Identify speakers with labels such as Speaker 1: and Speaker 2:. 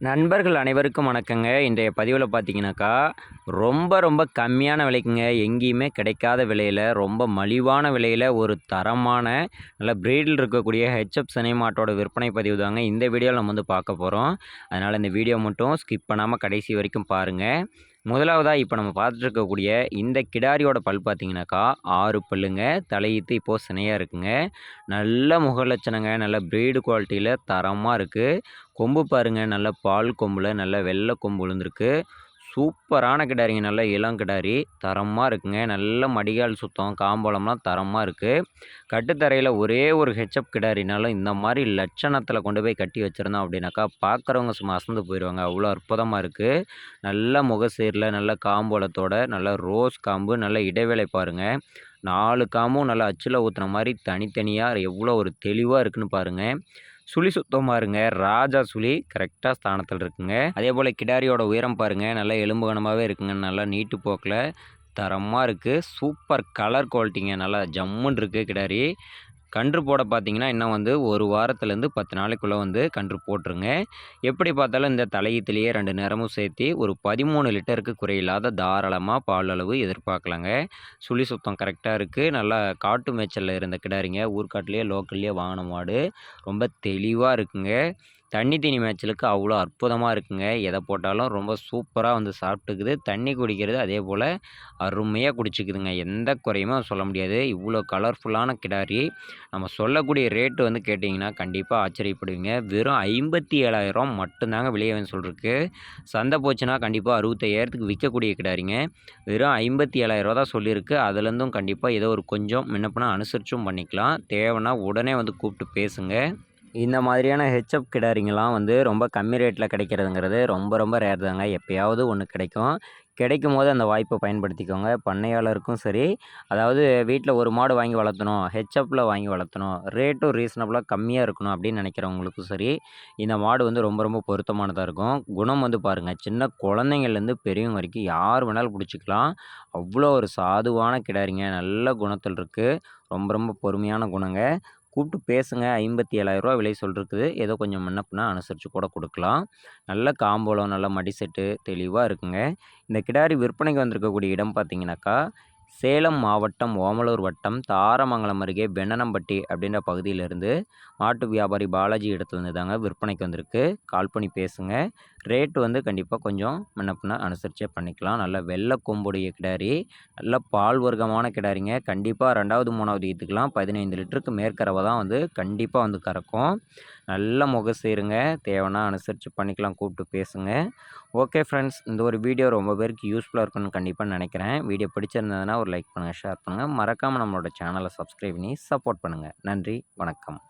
Speaker 1: நண்பர்கள் அனைவருக்கும் வணக்கங்க. இன்றைய பதிவில் பார்த்தீங்கன்னாக்கா, ரொம்ப கம்மியான விலைக்குங்க, எங்கேயுமே கிடைக்காத விலையில, ரொம்ப மலிவான விலையில ஒரு தரமான, நல்ல பிரீடில் இருக்கக்கூடிய ஹெச்எப் சினை மாட்டோட விற்பனை பதிவு தாங்க இந்த வீடியோவில் நம்ம வந்து பார்க்க போகிறோம். அதனால் இந்த வீடியோ மட்டும் ஸ்கிப் பண்ணாமல் கடைசி வரைக்கும் பாருங்கள். முதலாவதா இப்போ நம்ம பார்த்துட்டு இருக்கக்கூடிய இந்த கிடாரியோட பல் பார்த்தீங்கன்னாக்கா 6 பல்லுங்க. தலையீத்து இப்போது சினையாக இருக்குங்க. நல்ல முக லட்சணங்க. நல்ல பிரீடு குவாலிட்டியில் தரமாக இருக்குது. கொம்பு பாருங்கள், நல்ல பால் கொம்பில் நல்ல வெள்ளை கொம்பு விழுந்திருக்கு. சூப்பரான கிடாரிங்க. நல்ல இளங்கிடாரி தரமாக இருக்குங்க. நல்ல மடிகால் சுத்தம், காம்பளம்லாம் தரமாக இருக்குது. கட்டுத்தரையில் ஒரே ஒரு ஹெச்எப் கிடாரினாலும் இந்த மாதிரி லட்சணத்தில் கொண்டு போய் கட்டி வச்சுருந்தோம் அப்படின்னாக்கா பார்க்குறவங்க சும்மா அசந்து போயிடுவாங்க. அவ்வளோ அற்புதமாக இருக்குது. நல்ல முகசீரில் நல்ல காம்பளத்தோட நல்ல ரோஸ் காம்பு, நல்ல இடைவேளை பாருங்கள். 4 காம்பும் நல்லா அச்சில் ஊற்றுன மாதிரி தனித்தனியாக எவ்வளோ ஒரு தெளிவாக இருக்குன்னு பாருங்கள். சுழி சுத்தமாக இருங்க. ராஜா சுழி கரெக்டாக ஸ்தானத்தில் இருக்குங்க. அதே போல் கிடாரியோட உயரம் பாருங்கள். நல்லா எலும்பு கனமாகவே இருக்குங்க. நல்லா நீட்டு போக்கில் தரமாக இருக்குது. சூப்பர் கலர் குவாலிட்டிங்க. நல்லா ஜம்முன்னு இருக்குது கிடாரி. கன்று போட பார்த்தீங்கன்னா இன்னும் வந்து ஒரு வாரத்துலேருந்து 10 நாளைக்குள்ளே வந்து கன்று போட்டுருங்க. எப்படி பார்த்தாலும் இந்த தலையீத்துலேயே 2 நேரமும் சேர்த்து ஒரு 13 லிட்டருக்கு குறையில்லாத தாராளமாக பால் அளவு எதிர்பார்க்கலாங்க. சுழி சுத்தம் கரெக்டாக இருக்குது. நல்லா காட்டு மேய்ச்சலில் இருந்த கிடாரிங்க. ஊர்க்காட்டிலேயே லோக்கல்லையே வாங்கின மாடு. ரொம்ப தெளிவாக இருக்குங்க. தண்ணி தீனி மேய்ச்சலுக்கு அவ்வளோ அற்புதமாக இருக்குங்க. எதை போட்டாலும் ரொம்ப சூப்பராக வந்து சாப்பிட்டுக்குது. தண்ணி குடிக்கிறது அதே போல் அருமையாக குடிச்சிக்குதுங்க. எந்த குறையுமே சொல்ல முடியாது. இவ்வளோ கலர்ஃபுல்லான கிடாரி. நம்ம சொல்லக்கூடிய ரேட்டு வந்து கேட்டிங்கன்னா கண்டிப்பாக ஆச்சரியப்படுவீங்க. வெறும் 57,000 மட்டும்தாங்க விலையை வந்து சொல்லிருக்கு. சந்தை போச்சுன்னா கண்டிப்பாக 65,000க்கு விற்கக்கூடிய கிடாரிங்க. வெறும் 57,000 தான் சொல்லியிருக்கு. அதுலேருந்தும் கண்டிப்பாக ஏதோ ஒரு கொஞ்சம் முன்னப்பின்னா அனுசரிச்சும் பண்ணிக்கலாம். தேவைன்னா உடனே வந்து கூப்பிட்டு பேசுங்க. இந்த மாதிரியான ஹெச்எப் கிடாரிங்கெல்லாம் வந்து ரொம்ப கம்மி ரேட்டில் கிடைக்கிறதுங்கிறது ரொம்ப ரேர் தாங்க. எப்போயாவது ஒன்று கிடைக்கும். கிடைக்கும்போது அந்த வாய்ப்பை பயன்படுத்திக்கோங்க. பண்ணையாளருக்கும் சரி, அதாவது வீட்டில் ஒரு மாடு வாங்கி வளர்த்தணும், ஹெச்எப்பில் வாங்கி வளர்த்தணும், ரேட்டும் ரீசனபுளாக கம்மியாக இருக்கணும் அப்படின்னு நினைக்கிறவங்களுக்கும் சரி, இந்த மாடு வந்து ரொம்ப பொருத்தமானதாக இருக்கும். குணம் வந்து பாருங்கள், சின்ன குழந்தைங்கள்லேருந்து பெரியவங்க வரைக்கும் யார் வேணாலும் பிடிச்சிக்கலாம். அவ்வளோ ஒரு சாதுவான கிடாரிங்க. நல்ல குணத்தில் இருக்குது. ரொம்ப பொறுமையான குணங்க. கூப்பிட்டு பேசுங்க. 57,000 விலை சொல்லிருக்குது. ஏதோ கொஞ்சம் முன்ன பின்ன அனுசரித்து கூட கொடுக்கலாம். நல்ல காம்பளம், நல்ல மடி செட்டு தெளிவாக இருக்குங்க. இந்த கிடாரி விற்பனைக்கு வந்திருக்கக்கூடிய இடம் பார்த்தீங்கன்னாக்கா, சேலம் மாவட்டம் ஓமலூர் வட்டம் தாரமங்கலம் அருகே வெண்ணனம்பட்டி அப்படின்ற பகுதியிலேருந்து மாட்டு வியாபாரி பாலாஜி இடத்துலேருந்து தாங்க விற்பனைக்கு வந்திருக்கு. கால் பண்ணி பேசுங்க. ரேட்டு வந்து கண்டிப்பாக கொஞ்சம் முன்ன பின்ன அனுசரித்தே பண்ணிக்கலாம். நல்ல வெள்ளை கொம்புடைய கிடாரி. நல்ல பால் வர்க்கமான கிடாரிங்க. கண்டிப்பாக 2வது 3வது ஈத்துக்கலாம். 15 லிட்டருக்கு மேற்கறவை தான் வந்து கண்டிப்பாக வந்து கறக்கும். நல்ல முகசீருங்க. தேவைன்னா அனுசரித்து பண்ணிக்கலாம். கூப்பிட்டு பேசுங்க. ஓகே ஃப்ரெண்ட்ஸ், இந்த ஒரு வீடியோ ரொம்ப பேருக்கு யூஸ்ஃபுல்லாக இருக்குன்னு கண்டிப்பாக நினைக்கிறேன். வீடியோ பிடிச்சிருந்ததுன்னா ஒரு லைக் பண்ணுங்கள், ஷேர் பண்ணுங்கள். மறக்காமல் நம்மளோட சேனலை சப்ஸ்கிரைப் பண்ணி சப்போர்ட் பண்ணுங்கள். நன்றி, வணக்கம்.